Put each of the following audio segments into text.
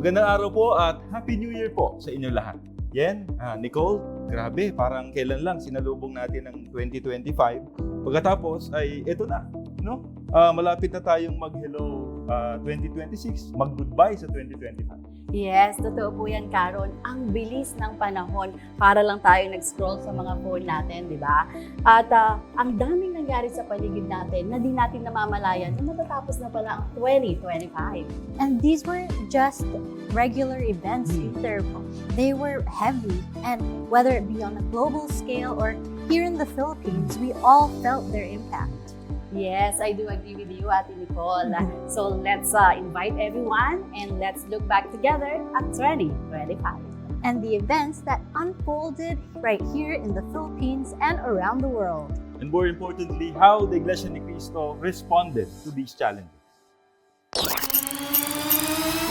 Magandang araw po at Happy New Year po sa inyo lahat. Yan, Nicole, grabe, parang kailan lang sinalubong natin ang 2025. Pagkatapos ay ito na, no? Malapit na tayong mag-hello 2026, mag-goodbye sa 2025. Yes, totoo po yan, Karon. Ang bilis ng panahon para lang tayo nag-scroll sa mga phone natin, di ba? At ang daming nangyari sa paligid natin na di natin namamalayan na matatapos na pala ang 2025. And these weren't just regular events either. They were heavy, and whether it be on a global scale or here in the Philippines, we all felt their impact. Yes, I do agree with you, Ate Nicole. So let's invite everyone and let's look back together at 2025. And the events that unfolded right here in the Philippines and around the world. And more importantly, how the Iglesia ni Cristo responded to these challenges.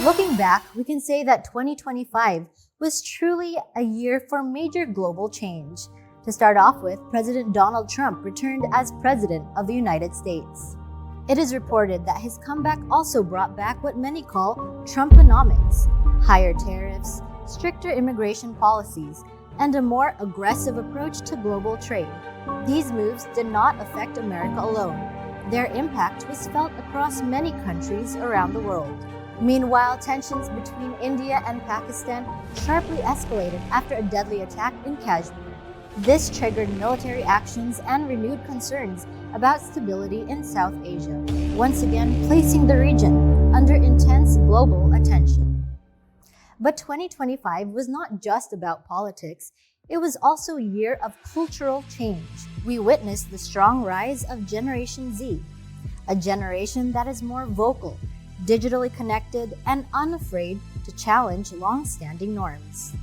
Looking back, we can say that 2025 was truly a year for major global change. To start off with, President Donald Trump returned as President of the United States. It is reported that his comeback also brought back what many call Trumponomics: higher tariffs, stricter immigration policies, and a more aggressive approach to global trade. These moves did not affect America alone. Their impact was felt across many countries around the world. Meanwhile, tensions between India and Pakistan sharply escalated after a deadly attack in Kashmir. This triggered military actions and renewed concerns about stability in South Asia, once again placing the region under intense global attention. But 2025 was not just about politics, it was also a year of cultural change. We witnessed the strong rise of Generation Z, a generation that is more vocal, digitally connected, and unafraid to challenge long-standing norms.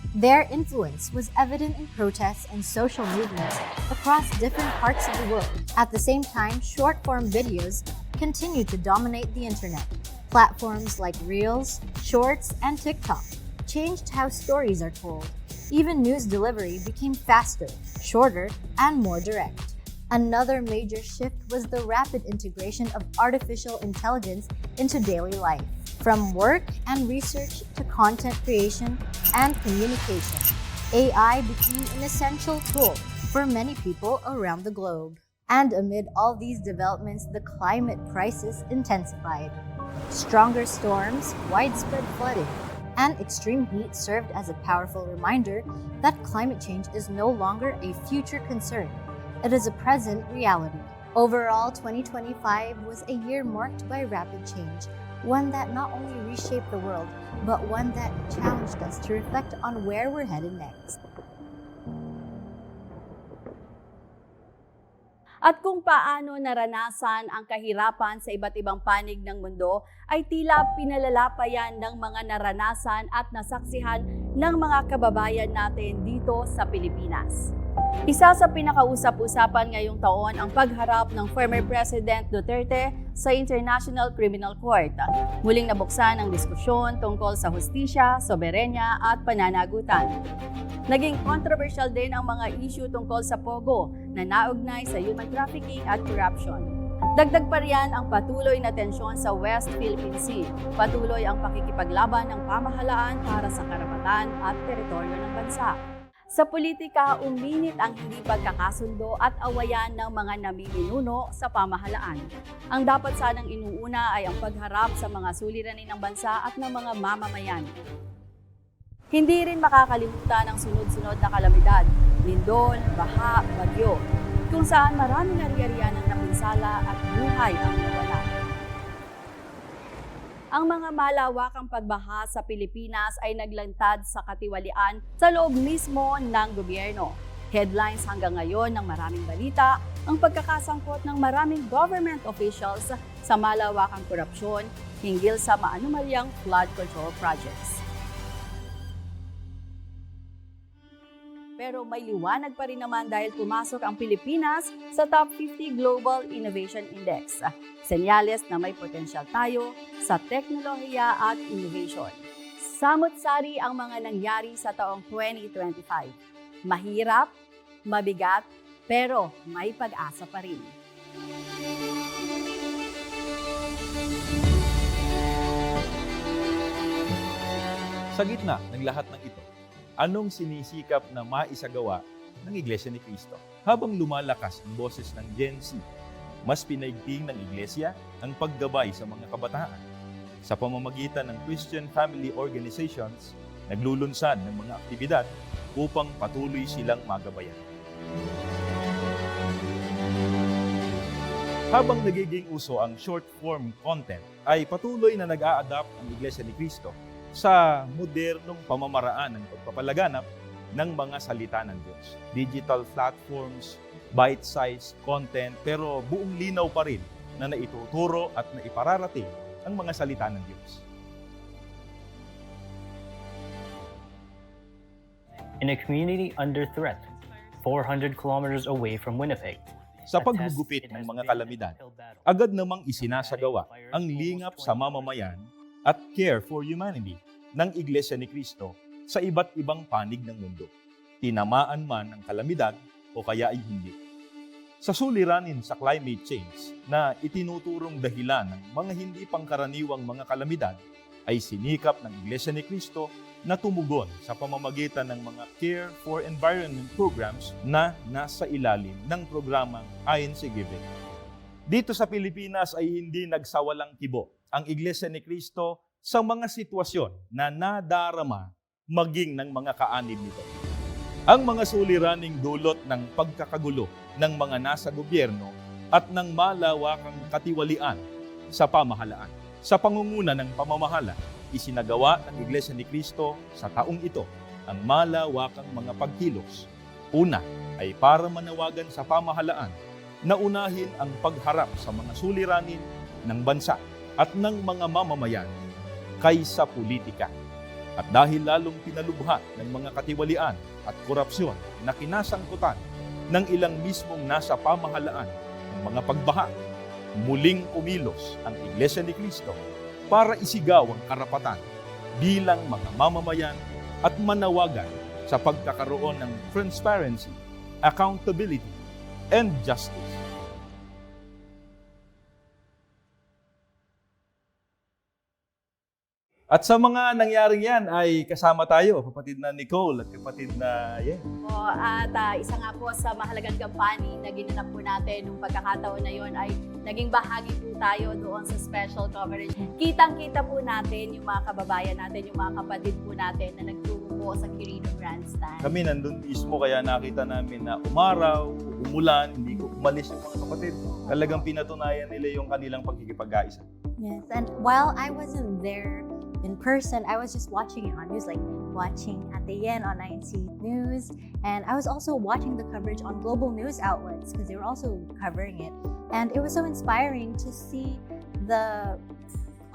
Their influence was evident in protests and social movements across different parts of the world. At the same time, short-form videos continued to dominate the internet. Platforms like Reels, Shorts, and TikTok changed how stories are told. Even news delivery became faster, shorter, and more direct. Another major shift was the rapid integration of artificial intelligence into daily life. From work and research to content creation and communication, AI became an essential tool for many people around the globe. And amid all these developments, the climate crisis intensified. Stronger storms, widespread flooding, and extreme heat served as a powerful reminder that climate change is no longer a future concern. It is a present reality. Overall, 2025 was a year marked by rapid change, one that not only reshaped the world, but one that challenged us to reflect on where we're headed next. At kung paano naranasan ang kahirapan sa iba't ibang panig ng mundo, ay tila pinalala pa yan ng mga naranasan at nasaksihan ng mga kababayan natin dito sa Pilipinas. Isa sa pinakausap-usapan ngayong taon ang pagharap ng former President Duterte sa International Criminal Court. Muling nabuksan ang diskusyon tungkol sa hustisya, soberenya at pananagutan. Naging controversial din ang mga issue tungkol sa Pogo na naugnay sa human trafficking at corruption. Dagdag pa riyan ang patuloy na tensyon sa West Philippine Sea. Patuloy ang pakikipaglaban ng pamahalaan para sa karapatan at teritoryo ng bansa. Sa politika, uminit ang hindi pagkakasundo at awayan ng mga namiminuno sa pamahalaan. Ang dapat sanang inuuna ay ang pagharap sa mga suliranin ng bansa at ng mga mamamayan. Hindi rin makakalimutan ang sunod-sunod na kalamidad, lindol, baha, bagyo, kung saan maraming ari-arian ang napinsala at buhay ang nawala. Ang mga malawakang pagbaha sa Pilipinas ay naglantad sa katiwalian sa loob mismo ng gobyerno. Headlines hanggang ngayon ng maraming balita, ang pagkakasangkot ng maraming government officials sa malawakang korupsyon hinggil sa maanumalyang flood control projects. Pero may liwanag pa rin naman dahil pumasok ang Pilipinas sa Top 50 Global Innovation Index. Senyales na may potensyal tayo sa teknolohiya at innovation. Samot-sari ang mga nangyari sa taong 2025. Mahirap, mabigat, pero may pag-asa pa rin. Sa gitna ng lahat ng ito, anong sinisikap na maisagawa ng Iglesia ni Cristo? Habang lumalakas ang boses ng Gen Z, mas pinaigting ng Iglesia ang paggabay sa mga kabataan. Sa pamamagitan ng Christian Family Organizations, naglulunsad ng mga aktibidad upang patuloy silang magabayan. Habang nagiging uso ang short-form content, ay patuloy na nag-a-adapt ang Iglesia ni Cristo sa modernong pamamaraan ng pagpapalaganap ng mga salita ng Diyos. Digital platforms, bite-sized content, pero buong linaw pa rin na naituturo at naipararating ang mga salita ng Diyos. In a community under threat, 400 kilometers away from Winnipeg. Sa paggugupit ng mga kalamidad, agad namang isinasagawa ang lingap sa mamamayan at care for humanity ng Iglesia ni Cristo sa iba't ibang panig ng mundo, tinamaan man ng kalamidad o kaya ay hindi. Sa suliranin sa climate change na itinuturong dahilan ng mga hindi pangkaraniwang mga kalamidad, ay sinikap ng Iglesia ni Cristo na tumugon sa pamamagitan ng mga Care for Environment programs na nasa ilalim ng programang INC Giving. Dito sa Pilipinas ay hindi nagsawalang kibo ang Iglesia ni Cristo sa mga sitwasyon na nadarama maging ng mga kaanib nito. Ang mga suliraning dulot ng pagkakagulo ng mga nasa gobyerno at ng malawakang katiwalian sa pamahalaan. Sa pangunguna ng pamamahala, isinagawa ng Iglesia ni Cristo sa taong ito ang malawakang mga pagkilos. Una ay para manawagan sa pamahalaan na unahin ang pagharap sa mga suliranin ng bansa at ng mga mamamayan kaysa politika. At dahil lalong pinalubha ng mga katiwalian at korupsyon na kinasangkutan ng ilang mismong nasa pamahalaan ng mga pagbaha, muling umilos ang Iglesia ni Cristo para isigaw ang karapatan bilang mga mamamayan at manawagan sa pagkakaroon ng transparency, accountability, and justice. At sa mga nangyaring yan ay kasama tayo, kapatid na Nicole at kapatid na Yen. At isa nga po sa mahalagang kampanya na ginanap po natin nung pagkakataon na yon ay naging bahagi po tayo doon sa special coverage. Kitang-kita po natin yung mga kababayan natin, yung mga kapatid po natin na nagturo po sa Quirino Grandstand. Kami nandun mismo kaya nakita namin na umaraw, umulan, hindi ko umalis yung mga kapatid. Talagang pinatunayan nila yung kanilang pagkikipag-kaisa. Yes, and while I wasn't there in person, I was just watching it on news, like watching at the Yen on INC News, and I was also watching the coverage on global news outlets because they were also covering it. And it was so inspiring to see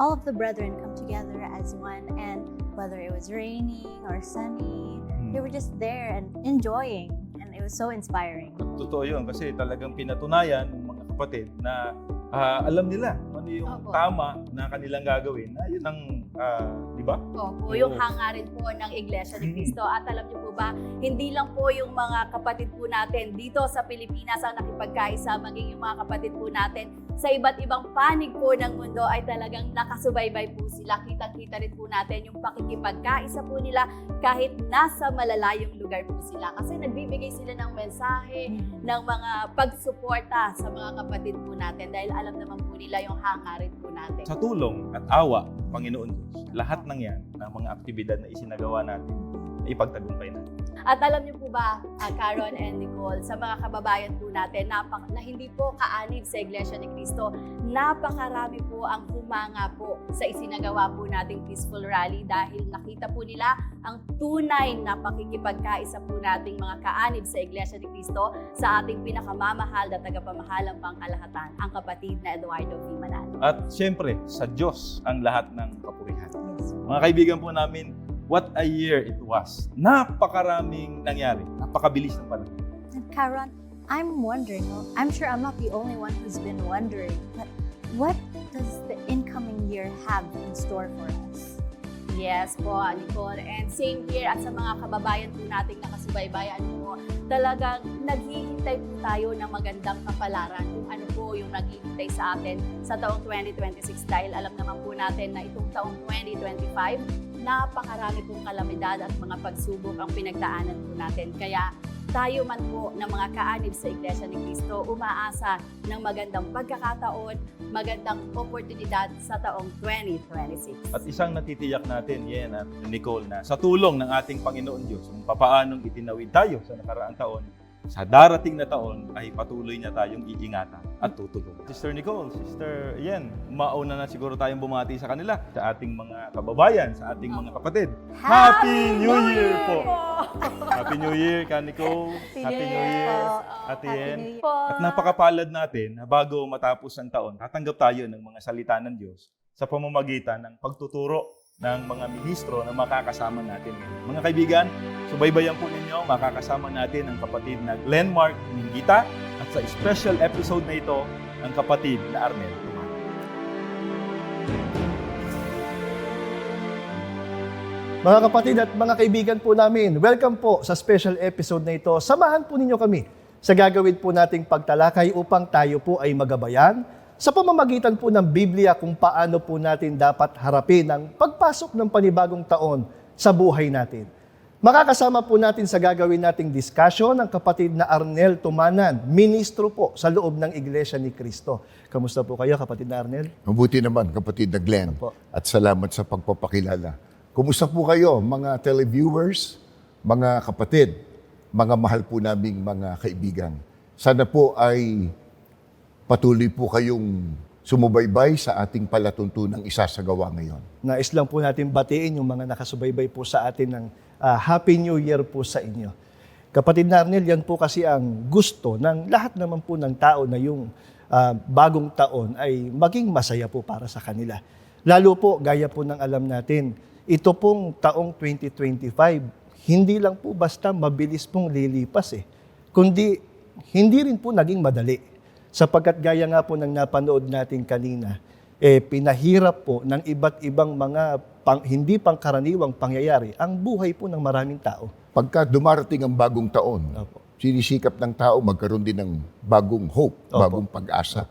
all of the brethren come together as one, and whether it was raining or sunny, they were just there and enjoying, and it was so inspiring. Totoo yun kasi talagang pinatunayan ng mga kapatid na alam nila ano yung Opo. tama na kanilang gagawin. Na yun ang, di ba? Opo, yung hangarin po ng Iglesia ni Cristo. At alam niyo po ba, hindi lang po yung mga kapatid po natin dito sa Pilipinas ang nakipagkaisa, maging yung mga kapatid po natin sa iba't ibang panig po ng mundo ay talagang nakasubaybay po sila. Kitang-kita rin po natin yung pakikipagkaisa po nila kahit nasa malalayong lugar po sila. Kasi nagbibigay sila ng mensahe, ng mga pagsuporta sa mga kapatid po natin dahil alam naman po nila yung hangarin po natin. Sa tulong at awa ng Panginoon Diyos, lahat ng yan, ng mga aktibidad na isinagawa natin, ay ipagtagumpay natin. At alam niyo po ba, Caron and Nicole, sa mga kababayan po natin na hindi po kaanib sa Iglesia ni Cristo, napakarami po ang humanga po sa isinagawa po nating peaceful rally dahil nakita po nila ang tunay na pakikipagkaisa po nating mga kaanib sa Iglesia ni Cristo sa ating pinakamamahal na tagapamahalang pangkalahatan, ang kapatid na Eduardo V. Manalo. At siyempre, sa Diyos ang lahat ng kapurihan. Mga kaibigan po namin, what a year it was. Napakaraming nangyari. Napakabilis ng panahon. And Caron, I'm wondering, I'm sure I'm not the only one who's been wondering, but what does the incoming year have in store for us? Yes po, Nicole. And same here at sa mga kababayan po nating nakasubaybayan po, talagang naghihintay po tayo ng magandang kapalaran kung ano po yung naghihintay sa atin sa taong 2026 dahil alam naman po natin na itong taong 2025, napakarami pong kalamidad at mga pagsubok ang pinagdaanan po natin. Kaya tayo man po ng mga kaanib sa Iglesia ni Cristo, umaasa ng magandang pagkakataon, magandang oportunidad sa taong 2026. At isang natitiyak natin, Yen at Nicole, na sa tulong ng ating Panginoon Diyos, kung papaanong itinawid tayo sa nakaraang taon, sa darating na taon ay patuloy niya tayong iingatan at tutulungan. Sister Nicole, Sister Yen, mauna na siguro tayong bumati sa kanila, sa ating mga kababayan, sa ating mga kapatid. Happy New Year po! Happy New Year, ka Nicole. Happy New Year, Ate Yen. At napakapalad natin na bago matapos ang taon, tatanggap tayo ng mga salita ng Diyos sa pamamagitan ng pagtuturo ng mga ministro na makakasama natin ngayon. Mga kaibigan, subaybayan po ninyo, makakasama natin ang kapatid na Glenmark Mingita at sa special episode na ito, ang kapatid na Arnel Tuman. Mga kapatid at mga kaibigan po namin, welcome po sa special episode na ito. Samahan po ninyo kami sa gagawin po nating pagtalakay upang tayo po ay magabayan sa pamamagitan po ng Biblia kung paano po natin dapat harapin ang pagpasok ng panibagong taon sa buhay natin. Makakasama po natin sa gagawin nating discussion ang kapatid na Arnel Tumanan, ministro po sa loob ng Iglesia ni Cristo. Kamusta po kayo, kapatid na Arnel? Mabuti naman, kapatid na Glenn. Opo. At salamat sa pagpapakilala. Kumusta po kayo, mga televiewers, mga kapatid, mga mahal po naming mga kaibigan? Sana po ay patuloy po kayong sumubaybay sa ating palatuntunang isasagawa ngayon. Nais lang po natin batiin yung mga nakasubaybay po sa atin ng Happy New Year po sa inyo. Kapatid na Arnel, yan po kasi ang gusto ng lahat naman po ng tao na yung bagong taon ay maging masaya po para sa kanila. Lalo po, gaya po ng alam natin, ito pong taong 2025, hindi lang po basta mabilis pong lilipas kundi hindi rin po naging madali. Sapagkat gaya nga po ng napanood natin kanina, pinahirap po ng iba't ibang mga hindi pangkaraniwang pangyayari ang buhay po ng maraming tao. Pagka dumarating ang bagong taon, Opo. sinisikap ng tao magkaroon din ng bagong hope, Opo. bagong pag-asa.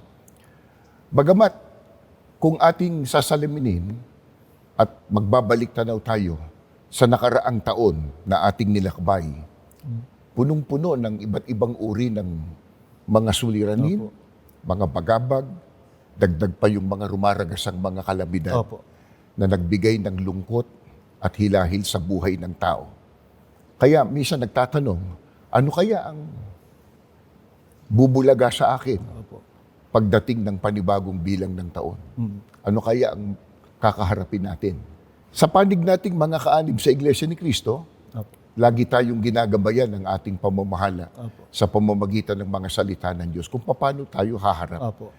Bagamat kung ating sasaliminin at magbabalik tanaw tayo sa nakaraang taon na ating nilakbay, punong-puno ng iba't ibang uri ng mga suliranin, Opo. mga bagabag, dagdag pa yung mga rumaragasang mga kalamidad Opo. na nagbigay ng lungkot at hilahil sa buhay ng tao. Kaya minsan nagtatanong, ano kaya ang bubulaga sa akin Opo. pagdating ng panibagong bilang ng taon? Ano kaya ang kakaharapin natin? Sa panig nating mga kaanib sa Iglesia ni Cristo, Opo. lagi tayong ginagabayan ng ating pamamahala Opo. sa pamamagitan ng mga salita ng Diyos kung paano tayo haharap Opo.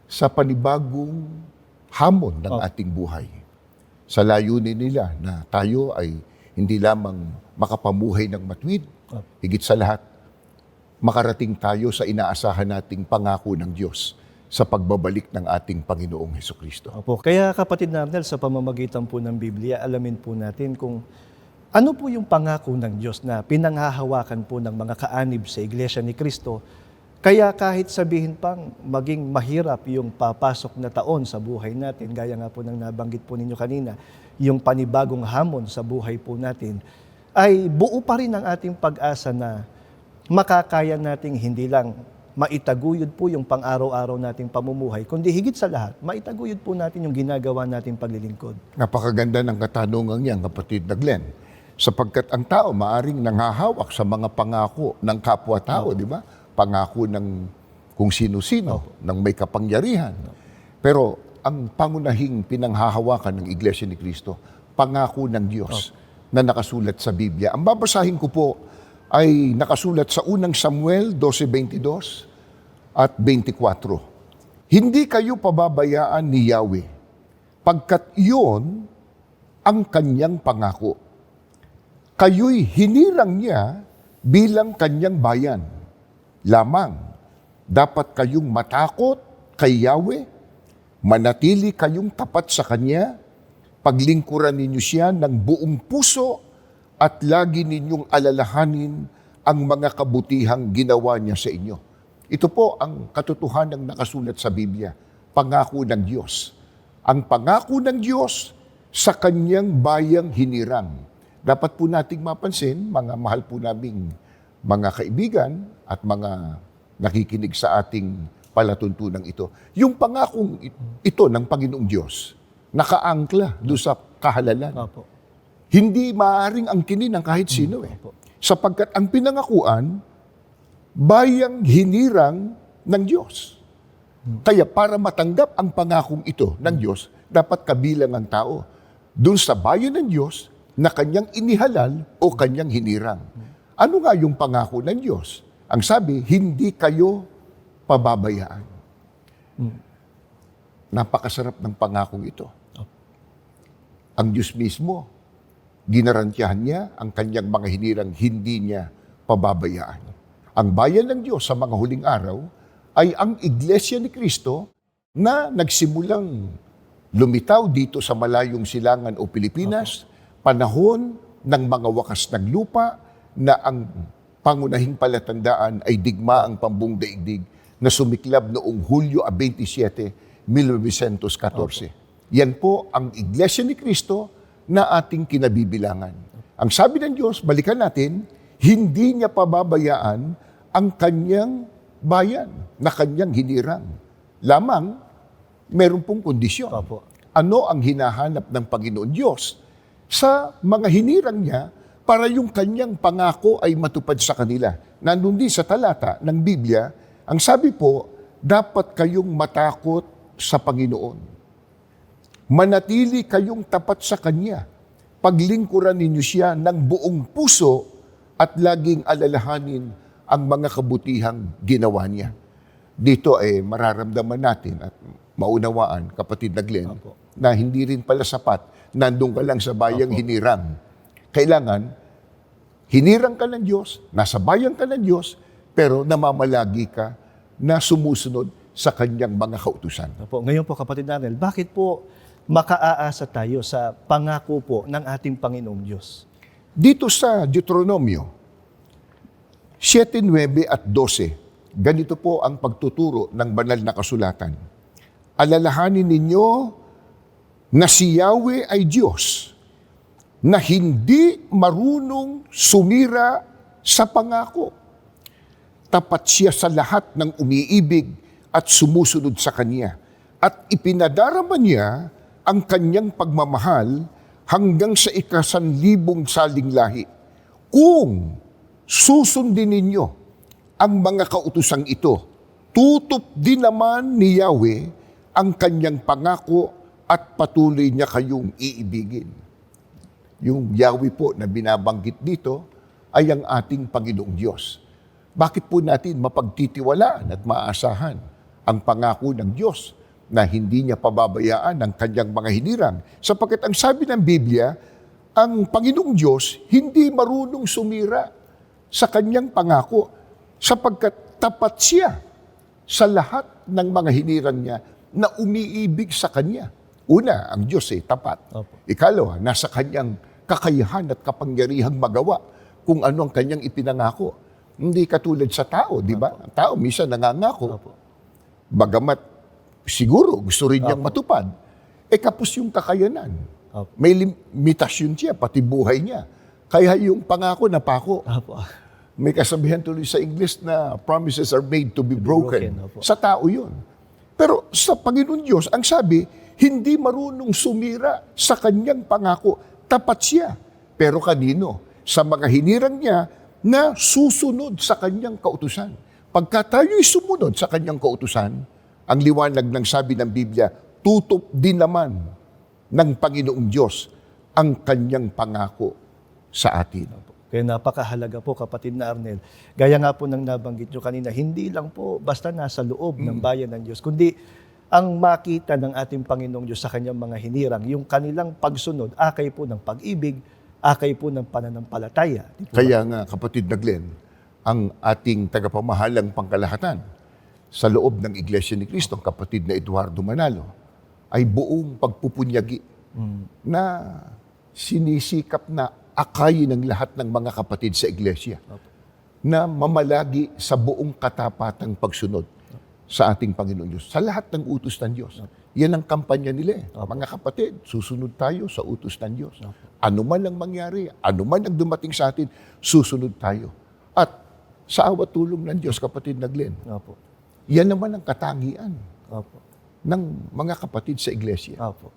sa panibagong hamon ng Opo. ating buhay. Sa layunin nila na tayo ay hindi lamang makapamuhay ng matuwid, Opo. higit sa lahat, makarating tayo sa inaasahan nating pangako ng Diyos sa pagbabalik ng ating Panginoong Hesukristo. Opo. Kaya kapatid na Arnel, sa pamamagitan po ng Biblia, alamin po natin kung ano po yung pangako ng Diyos na pinanghahawakan po ng mga kaanib sa Iglesia ni Cristo. Kaya kahit sabihin pang maging mahirap yung papasok na taon sa buhay natin, gaya nga po ng nabanggit po ninyo kanina, yung panibagong hamon sa buhay po natin, ay buo pa rin ang ating pag-asa na makakaya nating hindi lang maitaguyod po yung pang-araw-araw nating pamumuhay, kundi higit sa lahat, maitaguyod po natin yung ginagawa nating paglilingkod. Napakaganda ng katanungan niyan, kapatid na Glenn. Sapagkat ang tao maaring nangahawak sa mga pangako ng kapwa-tao, di ba? Pangako ng kung sino-sino, ng may kapangyarihan. Pero ang pangunahing pinanghahawakan ng Iglesia ni Cristo, pangako ng Diyos na nakasulat sa Biblia. Ang babasahin ko po ay nakasulat sa unang Samuel 12:22 at 24. Hindi kayo pababayaan ni Yahweh, pagkat iyon ang kanyang pangako. Kayo'y hinirang niya bilang kanyang bayan. Lamang, dapat kayong matakot kay Yahweh, manatili kayong tapat sa Kanya, paglingkuran ninyo siya ng buong puso at lagi ninyong alalahanin ang mga kabutihang ginawa niya sa inyo. Ito po ang katotohanan ng nakasulat sa Biblia, pangako ng Diyos. Ang pangako ng Diyos sa kanyang bayang hinirang. Dapat po nating mapansin, mga mahal po naming mga kaibigan at mga nakikinig sa ating palatuntunan ito. Yung pangakong ito ng Panginoong Diyos, nakaangkla doon sa kahalalan. Opo. Hindi maaaring angkinin ng kahit sino Sapagkat ang pinangakuan, bayang hinirang ng Diyos. Kaya para matanggap ang pangakong ito ng Diyos, dapat kabilang ang tao doon sa bayan ng Diyos na kanyang inihalal o kanyang hinirang. Ano nga yung pangako ng Diyos? Ang sabi, hindi kayo pababayaan. Napakasarap ng pangakong ito. Ang Diyos mismo, ginarantyahan niya ang kanyang mga hinirang hindi niya pababayaan. Ang bayan ng Diyos sa mga huling araw ay ang Iglesia ni Cristo na nagsimulang lumitaw dito sa malayong silangan o Pilipinas, panahon ng mga wakas ng lupa na ang pangunahing palatandaan ay digmaang pambuong daigdig na sumiklab noong Hulyo 27, 1914. Yan po ang Iglesia ni Cristo na ating kinabibilangan. Ang sabi ng Diyos, balikan natin, hindi niya pababayaan ang kanyang bayan na kanyang hinirang. Lamang, meron pong kondisyon. Opo. Ano ang hinahanap ng Panginoon Diyos sa mga hinirang niya para yung kanyang pangako ay matupad sa kanila? Nandun din sa talata ng Biblia, ang sabi po, dapat kayong matakot sa Panginoon. Manatili kayong tapat sa Kanya. Paglingkuran ninyo siya ng buong puso at laging alalahanin ang mga kabutihang ginawa niya. Dito ay mararamdaman natin at maunawaan, kapatid na Glenn, na hindi rin pala sapat, nandun ka lang sa bayang hinirang. Kailangan, hinirang ka ng Diyos, nasa bayang ka ng Diyos, pero namamalagi ka na sumusunod sa Kanyang mga kautusan. Opo. Ngayon po, kapatid Arnel, bakit po makaaasa tayo sa pangako po ng ating Panginoong Diyos? Dito sa Deuteronomio 7:9 at 12, ganito po ang pagtuturo ng banal na kasulatan. Alalahanin ninyo na si Yahweh ay Diyos, na hindi marunong sumira sa pangako. Tapat siya sa lahat ng umiibig at sumusunod sa Kanya. At ipinadarama niya ang kanyang pagmamahal hanggang sa 1,000 saling lahi. Kung susundin ninyo ang mga kautosang ito, tutup din naman ni Yahweh ang kanyang pangako at patuloy niya kayong iibigin. Yung Yahweh po na binabanggit dito ay ang ating Panginoong Diyos. Bakit po natin mapagtitiwalaan at maasahan ang pangako ng Diyos na hindi niya pababayaan ang kanyang mga hinirang? Sapagkat ang sabi ng Biblia, ang Panginoong Diyos hindi marunong sumira sa kanyang pangako sapagkat tapat siya sa lahat ng mga hinirang niya na umiibig sa Kanya. Una, ang Diyos ay tapat. Opo. Ikalawa, nasa Kanyang kakayahan at kapangyarihang magawa kung ano ang Kanyang ipinangako. Hindi katulad sa tao, di ba? Ang tao minsan nangangako. Opo. Bagamat siguro gusto rin niyang matupad, kapos yung kakayanan. Opo. May limitasyon siya, pati buhay niya. Kaya yung pangako na pako. Opo. May kasabihan tuloy sa English na promises are made to be broken. Opo. Sa tao yun. Pero sa Panginoon Diyos, ang sabi, hindi marunong sumira sa kanyang pangako. Tapat siya. Pero kanino? Sa mga hinirang niya na susunod sa kanyang kautusan. Pagka tayo'y sumunod sa kanyang kautusan, ang liwanag ng sabi ng Biblia, tutup din naman ng Panginoong Diyos ang kanyang pangako sa atin. Kaya napakahalaga po, kapatid na Arnel. Gaya nga po ng nabanggit nyo kanina, hindi lang po basta nasa loob ng bayan ng Diyos, kundi ang makita ng ating Panginoong Diyos sa kanyang mga hinirang, yung kanilang pagsunod, akay po ng pag-ibig, akay po ng pananampalataya. Di po Kaya nga, kapatid na Glenn, ang ating tagapamahalang pangkalahatan sa loob ng Iglesia ni Cristo, ang kapatid na Eduardo Manalo, ay buong pagpupunyagi na sinisikap na akayin ng lahat ng mga kapatid sa iglesia na mamalagi sa buong katapatang pagsunod sa ating Panginoon Diyos, sa lahat ng utos ng Diyos. Yan ang kampanya nila. Mga kapatid, susunod tayo sa utos ng Diyos. Ano man ang mangyari, ano man ang dumating sa atin, susunod tayo. At sa awa tulong ng Diyos, kapatid na Glenn, Opo. yan naman ang katangian Opo. ng mga kapatid sa iglesia. Opo.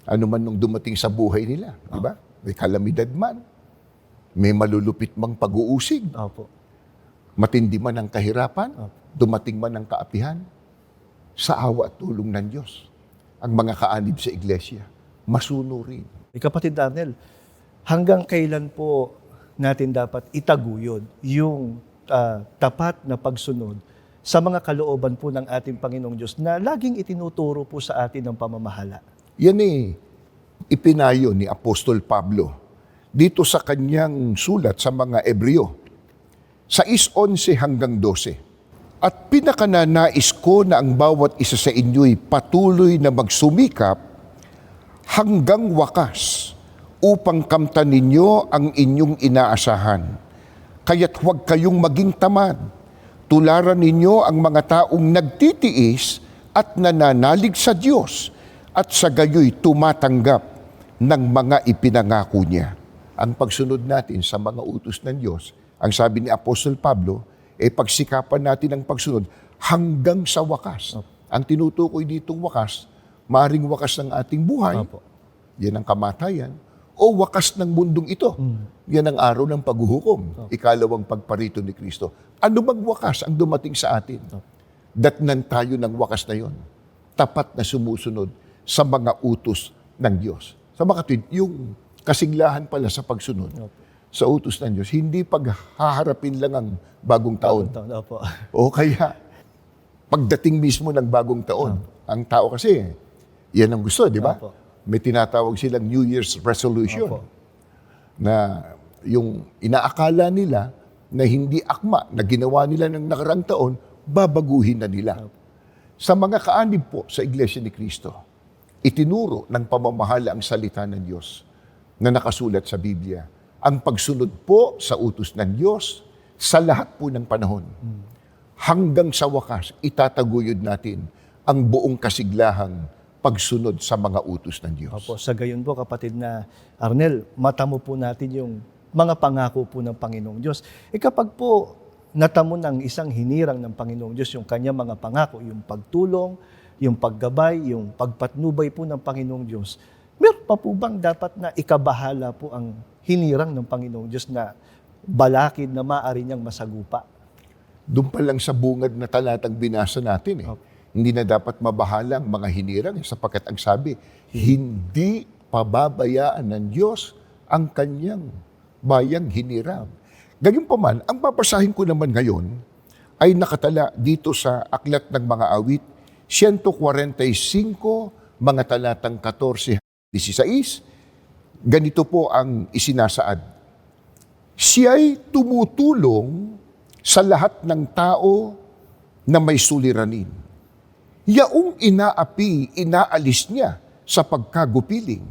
Ano man nung dumating sa buhay nila, di ba? May kalamidad man, may malulupit mang pag-uusig, Opo. matindi man ang kahirapan, Opo. dumating man ang kaapihan, sa awa at tulong ng Diyos, ang mga kaanib sa iglesia, masunurin. Kapatid Arnel, hanggang kailan po natin dapat itaguyod yung tapat na pagsunod sa mga kalooban po ng ating Panginoong Diyos na laging itinuturo po sa atin ng pamamahala? Yan ipinayo ni Apostol Pablo dito sa kanyang sulat sa mga Ebreo, 6:11 hanggang 12. At pinakananais ko na ang bawat isa sa inyo'y patuloy na magsumikap hanggang wakas upang kamtan ninyo ang inyong inaasahan. Kaya't huwag kayong maging tamad. Tularan ninyo ang mga taong nagtitiis at nananalig sa Diyos at sa gayoy tumatanggap ng mga ipinangako niya. Ang pagsunod natin sa mga utos ng Diyos, ang sabi ni Apostol Pablo, pagsikapan natin ang pagsunod hanggang sa wakas. Ang tinutukoy ditong wakas, maring wakas ng ating buhay, Opo. yan ang kamatayan, o wakas ng mundong ito. Yan ang araw ng paghuhukom, ikalawang pagparito ni Kristo. Ano bang wakas ang dumating sa atin? Datnan tayo ng wakas na yon, tapat na sumusunod sa mga utos ng Diyos. Sa mga kapatid, yung kasiglahan pala sa pagsunod sa utos ng Diyos, hindi paghaharapin lang ang bagong taon. Opo. O kaya, pagdating mismo ng bagong taon, ang tao kasi, yan ang gusto, di ba? Opo. May tinatawag silang New Year's resolution. Opo. Na yung inaakala nila na hindi akma na ginawa nila ng nakarang taon, babaguhin na nila. Sa mga kaanib po sa Iglesia ni Cristo, itinuro ng pamamahala ang salita ng Diyos na nakasulat sa Biblia. Ang pagsunod po sa utos ng Diyos sa lahat po ng panahon. Hanggang sa wakas, itataguyod natin ang buong kasiglahang pagsunod sa mga utos ng Diyos. Opo, sa gayon po kapatid na Arnel, matamo po natin yung mga pangako po ng Panginoong Diyos. Kapag po natamo ng isang hinirang ng Panginoong Diyos yung kanyang mga pangako, yung pagtulong, yung paggabay, yung pagpatnubay po ng Panginoong Diyos, meron pa po bang dapat na ikabahala po ang hinirang ng Panginoong Diyos na balakid na maaari niyang masagupa? Doon pa lang sa bungad na talatang binasa natin Hindi na dapat mabahala ang mga hinirang sapagkat ang sabi, hindi pababayaan ng Diyos ang kanyang bayang hinirang. Gayunpaman, ang babasahin ko naman ngayon ay nakatala dito sa Aklat ng Mga Awit, 145, mga talatang 14-16. Ganito po ang isinasaad. Siya'y tumutulong sa lahat ng tao na may suliranin. Yaong inaapi, inaalis niya sa pagkagupiling.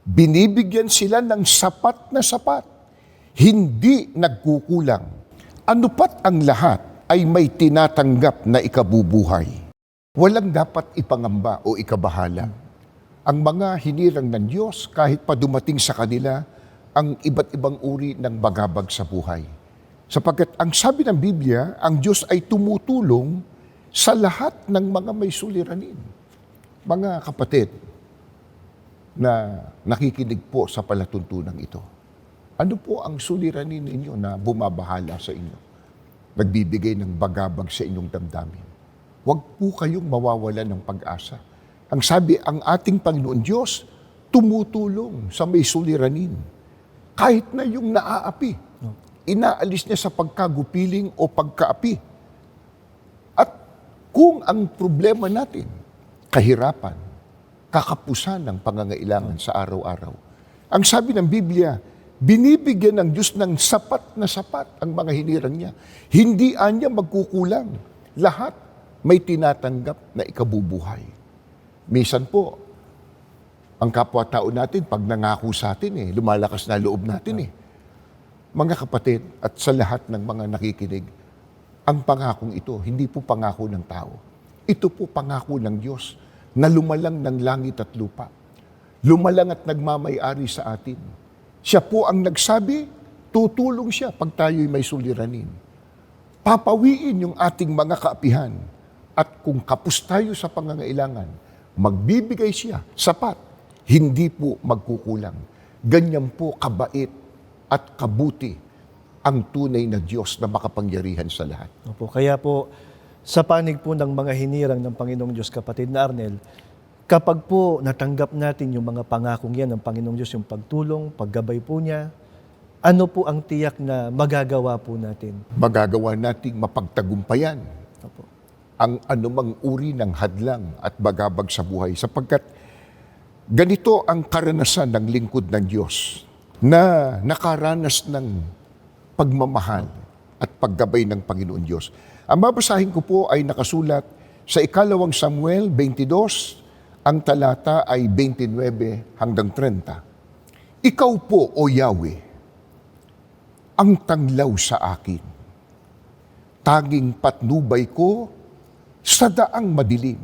Binibigyan sila ng sapat na sapat, hindi nagkukulang. Anupat ang lahat ay may tinatanggap na ikabubuhay. Walang dapat ipangamba o ikabahala. Ang mga hinirang ng Diyos, kahit pa dumating sa kanila ang iba't ibang uri ng bagabag sa buhay. Sapagkat ang sabi ng Biblia, ang Diyos ay tumutulong sa lahat ng mga may suliranin. Mga kapatid na nakikinig po sa palatuntunan ito, ano po ang suliranin ninyo na bumabahala sa inyo? Nagbibigay ng bagabag sa inyong damdamin. Huwag po kayong mawawala ng pag-asa. Ang sabi, ang ating Panginoon Diyos, tumutulong sa may suliranin. Kahit na yung naaapi, inaalis niya sa pagkagupiling o pagkaapi. Kung ang problema natin, kahirapan, kakapusan ng pangangailangan sa araw-araw, ang sabi ng Biblia, binibigyan ng Diyos ng sapat na sapat ang mga hinirang niya. Hindi anya magkukulang. Lahat may tinatanggap na ikabubuhay. Minsan po, ang kapwa-tao natin, pag nangako sa atin, lumalakas na loob natin. Mga kapatid, at sa lahat ng mga nakikinig, ang pangakong ito, hindi po pangako ng tao. Ito po pangako ng Diyos na lumalang ng langit at lupa. Lumalang at nagmamay-ari sa atin. Siya po ang nagsabi, tutulong siya pag tayo'y may suliranin. Papawiin yung ating mga kaapihan. At kung kapos tayo sa pangangailangan, magbibigay siya sapat, hindi po magkukulang. Ganyan po kabait at kabuti ang tunay na Diyos na makapangyarihan sa lahat. Opo, kaya po, sa panig po ng mga hinirang ng Panginoong Diyos, kapatid na Arnel, kapag po natanggap natin yung mga pangakong yan ng Panginoong Diyos, yung pagtulong, paggabay po niya, ano po ang tiyak na magagawa po natin? Magagawa nating mapagtagumpayan Opo. ang anumang uri ng hadlang at bagabag sa buhay. Sapagkat ganito ang karanasan ng lingkod ng Diyos na nakaranas ng pagmamahal at paggabay ng Panginoon Diyos. Ang babasahin ko po ay nakasulat sa 2 Samuel 22, ang talata ay 29 hanggang 30. Ikaw po, O Yahweh, ang tanglaw sa akin. Tanging patnubay ko sa daang madilim.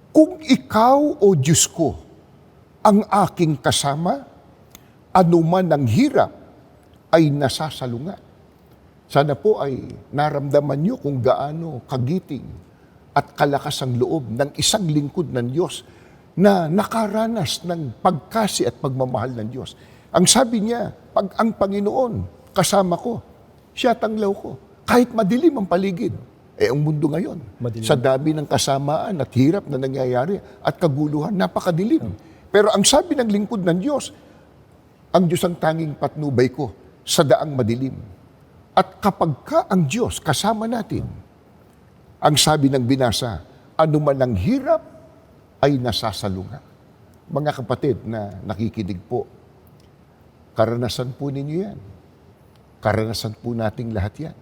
Kung ikaw, O Diyos ko, ang aking kasama, anuman ang hirap ay nasasalungat. Sana po ay naramdaman nyo kung gaano kagiting at kalakas ang loob ng isang lingkod ng Diyos na nakaranas ng pagkasi at pagmamahal ng Diyos. Ang sabi niya, pag ang Panginoon kasama ko, siya tanglaw ko. Kahit madilim ang paligid, ang mundo ngayon, Madilim. sa dami ng kasamaan at hirap na nangyayari at kaguluhan, napakadilim. Pero ang sabi ng lingkod ng Diyos, ang Diyos ang tanging patnubay ko sa daang madilim. At kapag ka ang Diyos kasama natin, ang sabi ng binasa, anuman ang hirap ay nasasalungat. Mga kapatid na nakikinig po, karanasan po ninyo yan. Karanasan po nating lahat yan.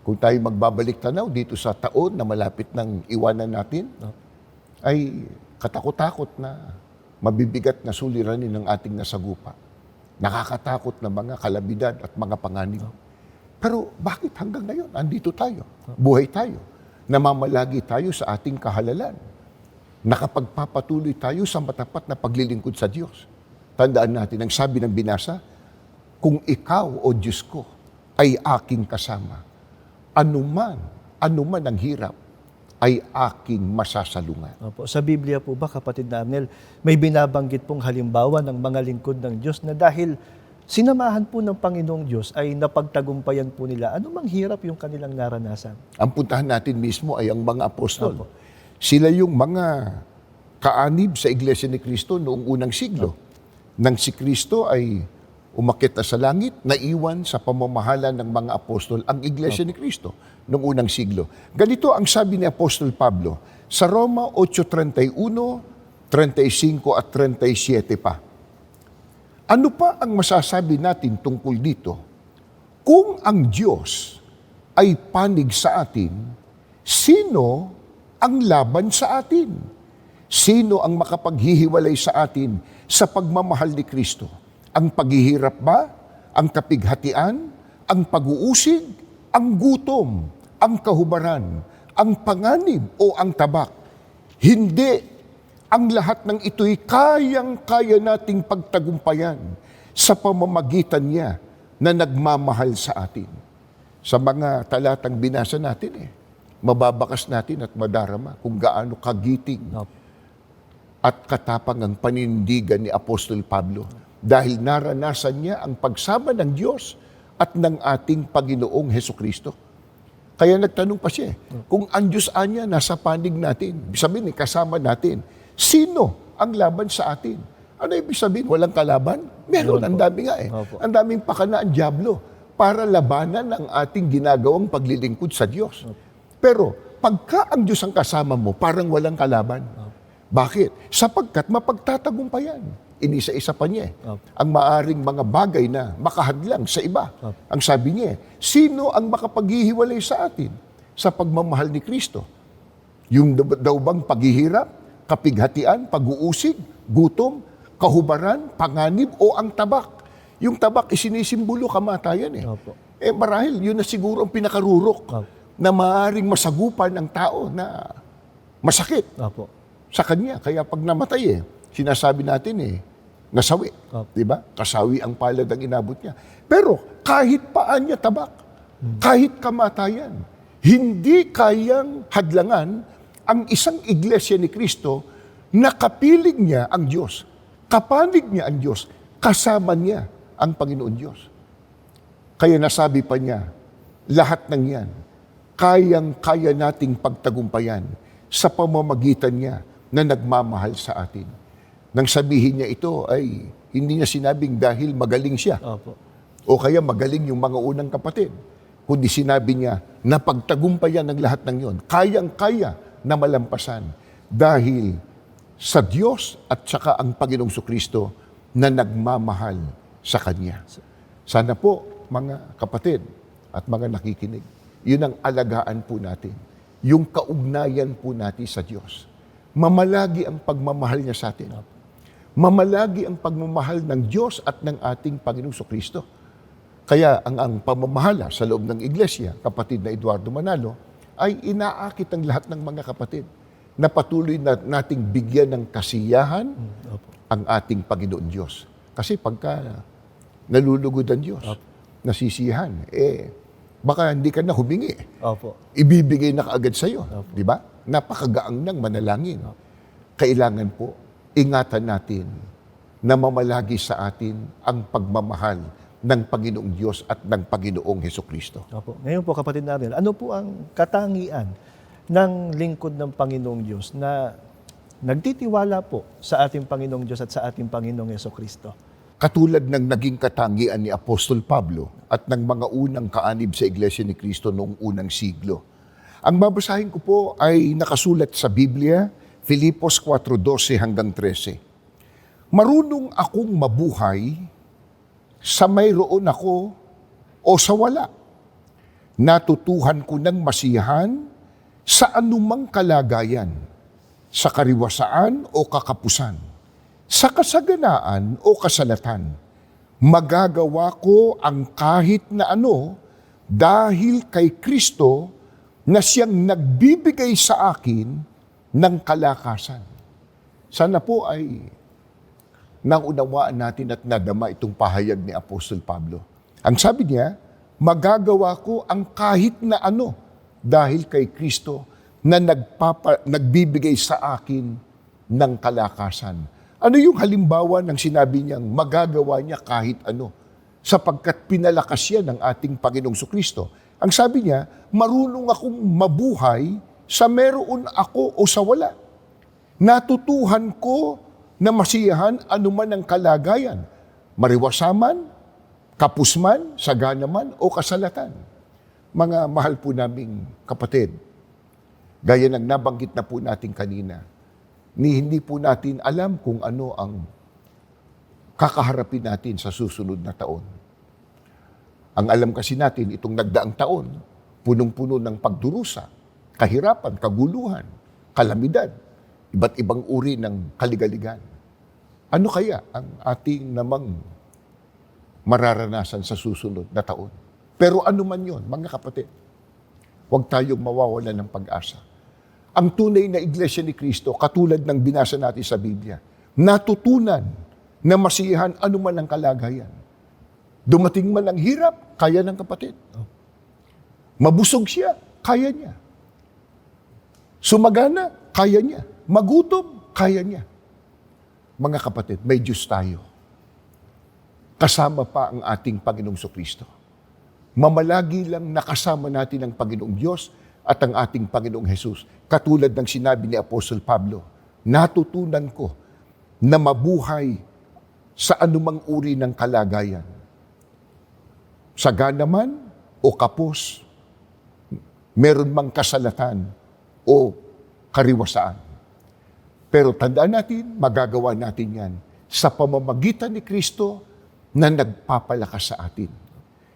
Kung tayo magbabalik tanaw dito sa taon na malapit ng iwanan natin, ay katakot-takot na mabibigat na suliranin ng ating nasagupa. Nakakatakot na mga kalamidad at mga panganib. Pero bakit hanggang ngayon? Andito tayo. Buhay tayo. Namamalagi tayo sa ating kahalalan. Nakapagpapatuloy tayo sa matapat na paglilingkod sa Diyos. Tandaan natin, ang sabi ng binasa, kung ikaw, O Diyos ko, ay aking kasama, anuman ang hirap, ay aking masasalungan. Opo. Sa Biblia po ba, kapatid na Arnel, may binabanggit pong halimbawa ng mga lingkod ng Diyos na dahil sinamahan po ng Panginoong Diyos ay napagtagumpayan po nila, anumang hirap yung kanilang naranasan? Ang puntahan natin mismo ay ang mga apostol. Opo. Sila yung mga kaanib sa Iglesia ni Cristo noong unang siglo. Nang si Cristo ay umakyat na sa langit, naiwan sa pamamahala ng mga apostol ang Iglesia ni Cristo noong unang siglo. Ganito ang sabi ni Apostol Pablo sa Roma 8:31, 35 at 37 pa. Ano pa ang masasabi natin tungkol dito? Kung ang Diyos ay panig sa atin, sino ang laban sa atin? Sino ang makapaghihiwalay sa atin sa pagmamahal ni Kristo? Ang paghihirap ba? Ang kapighatian? Ang pag-uusig? Ang gutom? Ang kahubaran? Ang panganib o ang tabak? Hindi. Ang lahat ng ito'y kayang-kaya nating pagtagumpayan sa pamamagitan niya na nagmamahal sa atin. Sa mga talatang binasa natin, mababakas natin at madarama kung gaano kagiting at katapang ang panindigan ni Apostol Pablo dahil naranasan niya ang pagsama ng Diyos at ng ating Panginoong Hesukristo. Kaya nagtanong pa siya, kung ang Diyos anya nasa panig natin, sabihin kasama natin, sino ang laban sa atin? Ano ibig sabihin? Walang kalaban? Meron, ang dami nga Opo. Ang daming pakana ang dyablo para labanan ang ating ginagawang paglilingkod sa Diyos. Pero pagka ang Diyos ang kasama mo, parang walang kalaban. Bakit? Sapagkat mapagtatagumpayan. Inisa-isa pa niya ang maaring mga bagay na makahadlang sa iba. Ang sabi niya, sino ang makapaghihiwalay sa atin sa pagmamahal ni Kristo? Yung daw bang paghihirap, kapighatian, pag-uusig, gutom, kahubaran, panganib, o ang tabak. Yung tabak isinisimbolo kamatayan eh. Opo. Marahil, yun na siguro ang pinakarurok Opo. na maaaring masagupan ng tao na masakit Opo. sa kanya. Kaya pag namatay sinasabi natin nasawi. Opo. Diba? Kasawi ang palad ang inabot niya. Pero kahit paan niya tabak, kahit kamatayan, hindi kayang hadlangan ang isang iglesia ni Kristo na kapiling niya ang Diyos, kapanig niya ang Diyos, kasama niya ang Panginoon Diyos. Kaya nasabi pa niya, lahat ng yan, kayang-kaya nating pagtagumpayan sa pamamagitan niya na nagmamahal sa atin. Nang sabihin niya ito ay hindi niya sinabing dahil magaling siya Opo. o kaya magaling yung mga unang kapatid. Kundi sinabi niya na pagtagumpayan ng lahat ng yon, kayang-kaya na malampasan dahil sa Diyos at saka ang Panginoong Kristo na nagmamahal sa Kanya. Sana po, mga kapatid at mga nakikinig, yun ang alagaan po natin. Yung kaugnayan po natin sa Diyos. Mamalagi ang pagmamahal niya sa atin. Mamalagi ang pagmamahal ng Diyos at ng ating Panginoong Kristo. Kaya ang pamamahala sa loob ng iglesia, kapatid na Eduardo Manalo, ay inaakit ang lahat ng mga kapatid na patuloy na nating bigyan ng kasiyahan ang ating Panginoon Diyos. Kasi pagka nalulugod ang Diyos, nasisiyahan, baka hindi ka na humingi. Opo. Ibibigay na kaagad sa'yo. Di ba? Napakagaang ng manalangin. Kailangan po, ingatan natin na mamalagi sa atin ang pagmamahal ng Panginoong Diyos at ng Panginoong Hesukristo. Opo. Ngayon po, kapatid natin, ano po ang katangian ng lingkod ng Panginoong Diyos na nagtitiwala po sa ating Panginoong Diyos at sa ating Panginoong Hesukristo? Katulad ng naging katangian ni Apostol Pablo at ng mga unang kaanib sa Iglesia ni Cristo noong unang siglo. Ang babasahin ko po ay nakasulat sa Biblia, Filipos 4:12 hanggang 13. Marunong akong mabuhay sa mayroon ako o sa wala. Natutuhan ko ng masiyahan sa anumang kalagayan, sa kariwasaan o kakapusan, sa kasaganaan o kasalatan. Magagawa ko ang kahit na ano dahil kay Kristo na siyang nagbibigay sa akin ng kalakasan. Sana po ay naunawaan natin at nadama itong pahayag ni Apostol Pablo. Ang sabi niya, magagawa ko ang kahit na ano dahil kay Kristo na nagbibigay sa akin ng kalakasan. Ano yung halimbawa ng sinabi niyang magagawa niya kahit ano? Sapagkat pinalakas siya ng ating Panginoong Kristo. Ang sabi niya, marunong akong mabuhay sa meron ako o sa wala. Natutuhan ko na masiyahan anuman ang kalagayan, mariwasaman, kapusman, saganaman o kasalatan. Mga mahal po naming kapatid, gaya ng nabanggit na po natin kanina, hindi po natin alam kung ano ang kakaharapin natin sa susunod na taon. Ang alam kasi natin, itong nagdaang taon, punong-puno ng pagdurusa, kahirapan, kaguluhan, kalamidad, iba't ibang uri ng kaligaligan. Ano kaya ang ating namang mararanasan sa susunod na taon? Pero ano man yon, mga kapatid, huwag tayong mawawala ng pag-asa. Ang tunay na Iglesia ni Cristo, katulad ng binasa natin sa Biblia, natutunan na masiyahan anuman ang kalagayan. Dumating man ang hirap, kaya ng kapatid. Mabusog siya, kaya niya. Sumagana, kaya niya. Magutom, kaya niya. Mga kapatid, may Diyos tayo. Kasama pa ang ating Panginoong Kristo. Mamalagi lang nakasama natin ang Panginoong Diyos at ang ating Panginoong Jesus. Katulad ng sinabi ni Apostol Pablo, natutunan ko na mabuhay sa anumang uri ng kalagayan. Sagana man o kapos, meron mang kasalatan o kariwasaan. Pero tandaan natin, magagawa natin yan sa pamamagitan ni Kristo na nagpapalakas sa atin.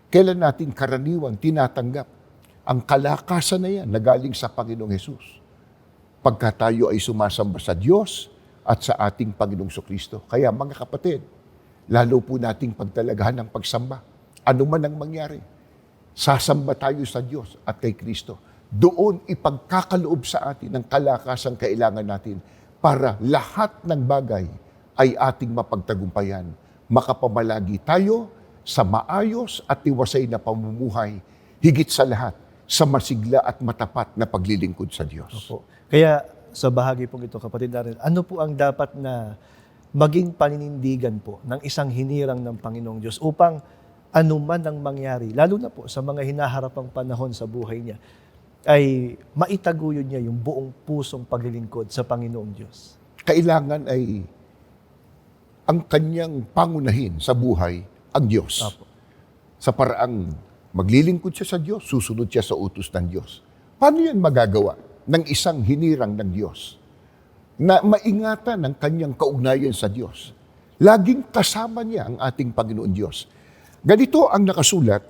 Kailan natin karaniwang tinatanggap ang kalakasan na yan na galing sa Panginoong Jesus? Pagka tayo ay sumasamba sa Diyos at sa ating Panginoong Kristo. Kaya mga kapatid, lalo po nating pagtalagahan ng pagsamba. Ano man ang mangyari, sasamba tayo sa Diyos at kay Kristo. Doon ipagkakaloob sa atin ang kalakasang kailangan natin para lahat ng bagay ay ating mapagtagumpayan. Makapamalagi tayo sa maayos at tiwasay na pamumuhay, higit sa lahat, sa masigla at matapat na paglilingkod sa Diyos. Opo. Kaya sa bahagi pong ito, kapatid Darrell, ano po ang dapat na maging paninindigan po ng isang hinirang ng Panginoong Diyos upang anuman ang mangyari, lalo na po sa mga hinaharapang panahon sa buhay niya, ay maitaguyod niya yung buong pusong paglilingkod sa Panginoong Diyos? Kailangan ay ang kanyang pangunahin sa buhay ang Diyos. Opo. Sa paraang maglilingkod siya sa Diyos, susunod siya sa utos ng Diyos. Paano yan magagawa ng isang hinirang ng Diyos na maingatan ang kanyang kaugnayan sa Diyos? Laging kasama niya ang ating Panginoon Diyos. Ganito ang nakasulat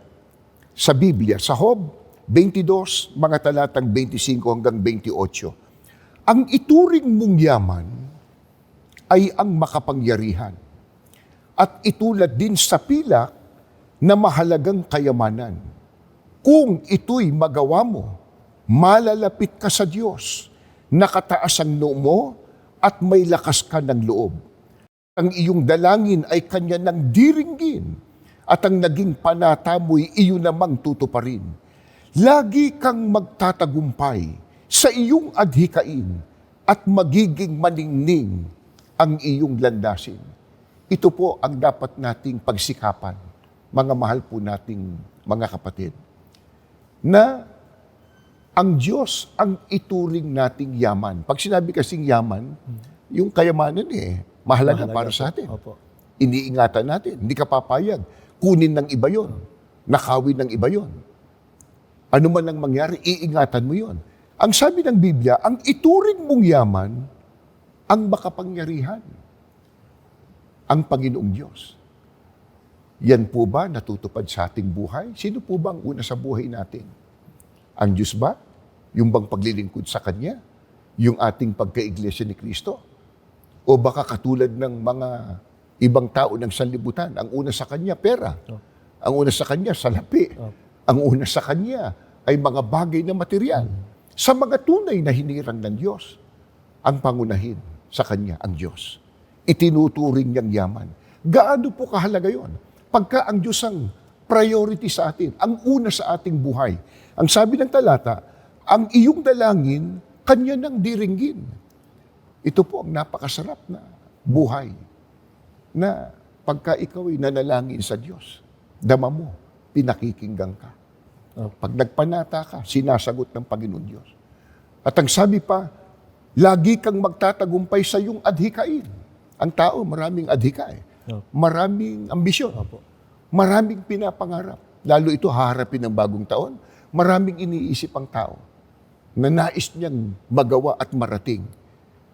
sa Biblia, sa Job 22, mga talatang 25 hanggang 28. Ang ituring mong yaman ay ang makapangyarihan at itulad din sa pilak na mahalagang kayamanan. Kung ito'y magawa mo, malalapit ka sa Diyos, nakataas ang noo mo at may lakas ka ng loob. Ang iyong dalangin ay kanya ng diringgin at ang naging panata mo'y iyo namang tutuparin. Lagi kang magtatagumpay sa iyong adhikain at magiging maningning ang iyong landasin. Ito po ang dapat nating pagsikapan, mga mahal po nating mga kapatid, na ang Diyos ang ituring nating yaman. Pag sinabi kasing yaman, yung kayamanan mahalaga para sa atin. Opo. Iniingatan natin. Hindi ka papayag. Kunin ng iba yon. Nakawin ng iba yon. Ano man ang mangyari, iingatan mo yon. Ang sabi ng Biblia, ang ituring mong yaman, ang makapangyarihan. Ang Panginoong Diyos. Yan po ba natutupad sa ating buhay? Sino po ba ang una sa buhay natin? Ang Diyos ba? Yung bang paglilingkod sa Kanya? Yung ating pagka-iglesia ni Kristo? O baka katulad ng mga ibang tao ng sanlibutan, ang una sa Kanya, pera. Ang una sa Kanya, salapi. Ang una sa Kanya ay mga bagay na material. Sa mga tunay na hinirang ng Diyos, ang pangunahin sa Kanya, ang Diyos. Itinuturing niyang yaman. Gaano po kahalaga yon? Pagka ang Diyos ang priority sa atin, ang una sa ating buhay. Ang sabi ng talata, ang iyong dalangin, Kanya nang diringgin. Ito po ang napakasarap na buhay na pagka ikaw ay nanalangin sa Diyos, dama mo, pinakikinggan ka. Pag nagpanata ka, sinasagot ng Panginoon Diyos. At ang sabi pa, lagi kang magtatagumpay sa iyong adhikain. Ang tao, maraming adhika Maraming ambisyon. Maraming pinapangarap. Lalo ito haharapin ng bagong taon. Maraming iniisip ang tao na nais niyang magawa at marating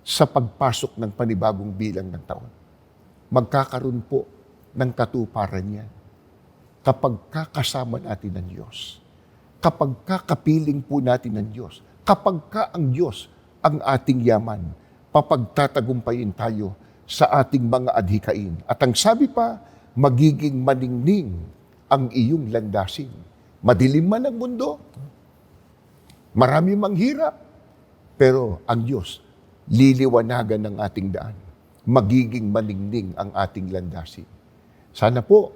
sa pagpasok ng panibagong bilang ng taon. Magkakaroon po ng katuparan niya kapag kakasama natin ng Diyos. Kapag kakapiling po natin ng Diyos. Kapag ka ang Diyos ang ating yaman, papagtatagumpayin tayo sa ating mga adhikain. At ang sabi pa, magiging maningning ang iyong landasin. Madilim man ang mundo, marami mang hirap, pero ang Diyos, liliwanagan ng ating daan. Magiging maningning ang ating landasin. Sana po,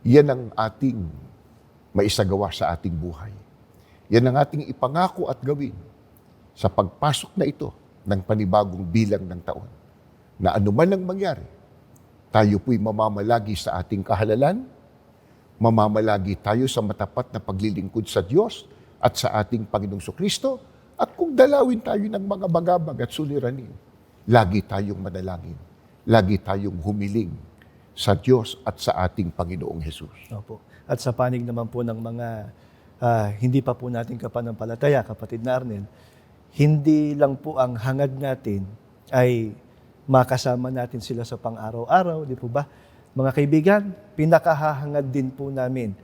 yan ang ating maisagawa sa ating buhay. Yan ang ating ipangako at gawin sa pagpasok na ito ng panibagong bilang ng taon. Na anuman ang mangyari, tayo po'y mamamalagi sa ating kahalalan, mamamalagi tayo sa matapat na paglilingkod sa Diyos at sa ating Panginoong Kristo, at kung dalawin tayo ng mga bagabag at suliranin, lagi tayong manalangin, lagi tayong humiling sa Diyos at sa ating Panginoong Jesus. Opo. At sa panig naman po ng mga hindi pa po natin kapanampalataya, kapatid na Arnel, hindi lang po ang hangad natin ay makasama natin sila sa pang-araw-araw, di po ba? Mga kaibigan, pinakahahangad din po namin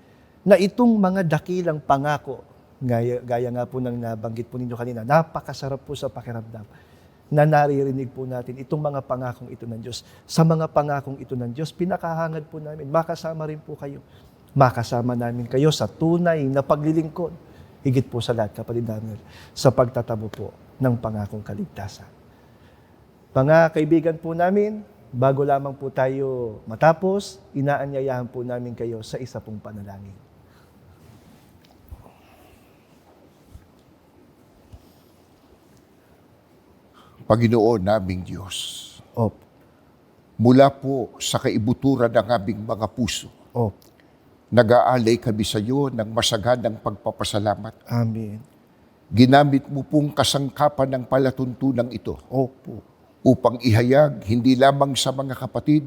na itong mga dakilang pangako, gaya nga po ng nabanggit po ninyo kanina, napakasarap po sa pakiramdam. na naririnig po natin itong mga pangakong ito ng Diyos. Sa mga pangakong ito ng Diyos, pinakahangad po namin, makasama rin po kayo. Makasama namin kayo sa tunay na paglilingkod. Higit po sa lahat, kapatid Daniel, sa pagtatabo po ng pangakong kaligtasan. Mga kaibigan po namin, bago lamang po tayo matapos, inaanyayahan po namin kayo sa isa pong panalangin. Panginoon naming Diyos, Opo. mula po sa kaibuturan ng aming mga puso, Opo. nag-aalay kami sa iyo ng masaganang pagpapasalamat. Amen. Ginamit mo pong kasangkapan ng palatuntunan ito Opo. upang ihayag hindi lamang sa mga kapatid,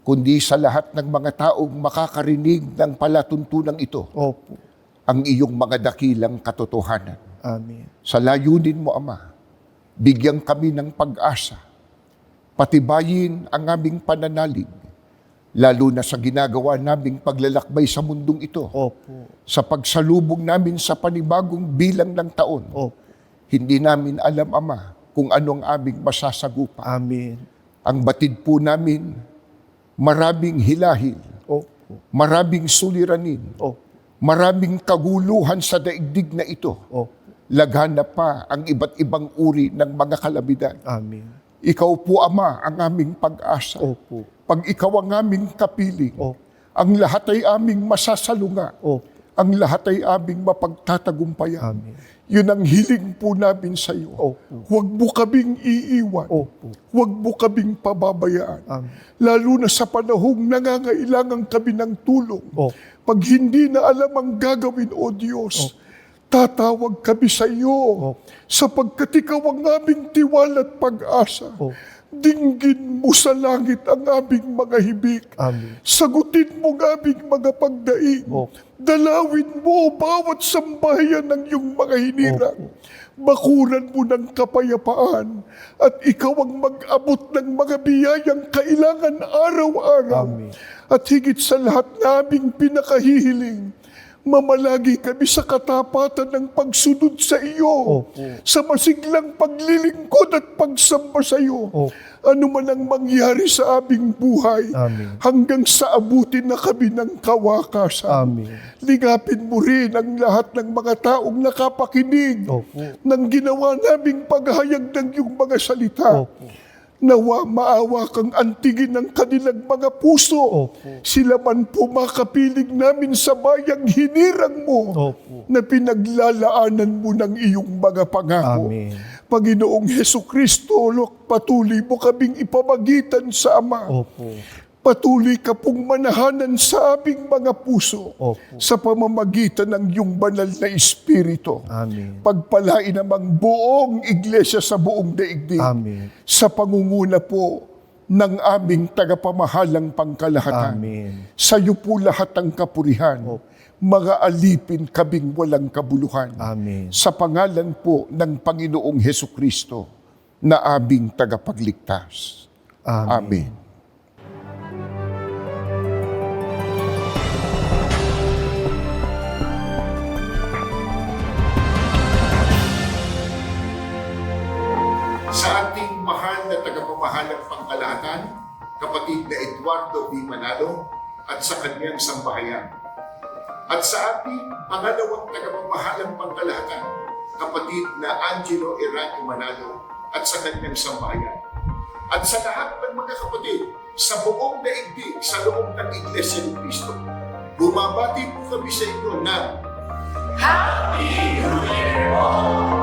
kundi sa lahat ng mga taong makakarinig ng palatuntunan ito, Opo. ang iyong mga dakilang katotohanan. Amen. Sa layunin mo, Ama, bigyan kami ng pag-asa, patibayin ang aming pananalig, lalo na sa ginagawa naming paglalakbay sa mundong ito, Opo. sa pagsalubong namin sa panibagong bilang ng taon. Opo. Hindi namin alam, Ama, kung anong aming masasagupa. Amen. Ang batid po namin, maraming hilahil, Opo. maraming suliranin, Opo. maraming kaguluhan sa daigdig na ito. Opo. Lagana pa ang iba't ibang uri ng mga kalamidad. Amen. Ikaw po, Ama, ang aming pag-asa. Opo. Pag ikaw ang aming kapiling, Opo. ang lahat ay aming masasalunga. Opo. Ang lahat ay aming mapagtatagumpayan. Amen. Yun ang hiling po namin sa iyo. Opo. Huwag mo kaming iiwan. Opo. Huwag mo kaming pababayaan. Amen. Lalo na sa panahong nangangailangan kami ng tulong. Opo. Pag hindi na alam ang gagawin, O Diyos, tatawag kami sa iyo, sapagkat ikaw ang aming tiwala at pag-asa. Opo. Dinggin mo sa langit ang aming mga hibik. Amen. Sagutin mo ang aming mga pagdaing. Opo. Dalawin mo bawat sambahayan ng iyong mga hinirang. Bakuran mo ng kapayapaan at ikaw ang mag-abot ng mga biyayang kailangan araw-araw. Amen. At higit sa lahat naming pinakahihiling, mamalagi kami sa katapatan ng pagsunod sa iyo, Opo. sa masiglang paglilingkod at pagsamba sa iyo. Opo. Ano man ang mangyari sa aming buhay, Amen. hanggang sa abutin na kami ng kawakasan. Amen. Ligapin mo rin ang lahat ng mga taong nakapakinig Opo. ng ginawa naming paghayag ng iyong mga salita. Opo. Nawa maawa kang antigin ng kanilang mga puso. Opo. Sila man po makapiling namin sa bayang hinirang mo Opo. na pinaglalaanan mo ng iyong mga pangako. Amen. Panginoong Hesukristo, patuloy mo kaming ipamagitan sa Ama. Opo. Patuloy ka pong manahanan sa aming mga puso Opo. sa pamamagitan ng iyong banal na Espiritu. Amen. Pagpalain namang buong iglesia sa buong daigdig Amen. sa pangunguna po ng aming tagapamahalang pangkalahatan. Amen. Sa iyo po lahat ang kapurihan. Opo. Mga alipin kaming walang kabuluhan. Amen. Sa pangalan po ng Panginoong Hesukristo na aming tagapagligtas. Amen. Sa ating mahal na tagapamahalang pangkalahatan, kapatid na Eduardo V. Manalo at sa kanyang sambahayan. At sa ating pangalawang tagapamahalang pangkalahatan, kapatid na Angelo Eranio Manalo at sa kanyang sambahayan. At sa lahat ng mga kapatid sa buong daigdig sa loob ng Iglesia ni Cristo, bumabati po kami sa inyo ng Happy New Year!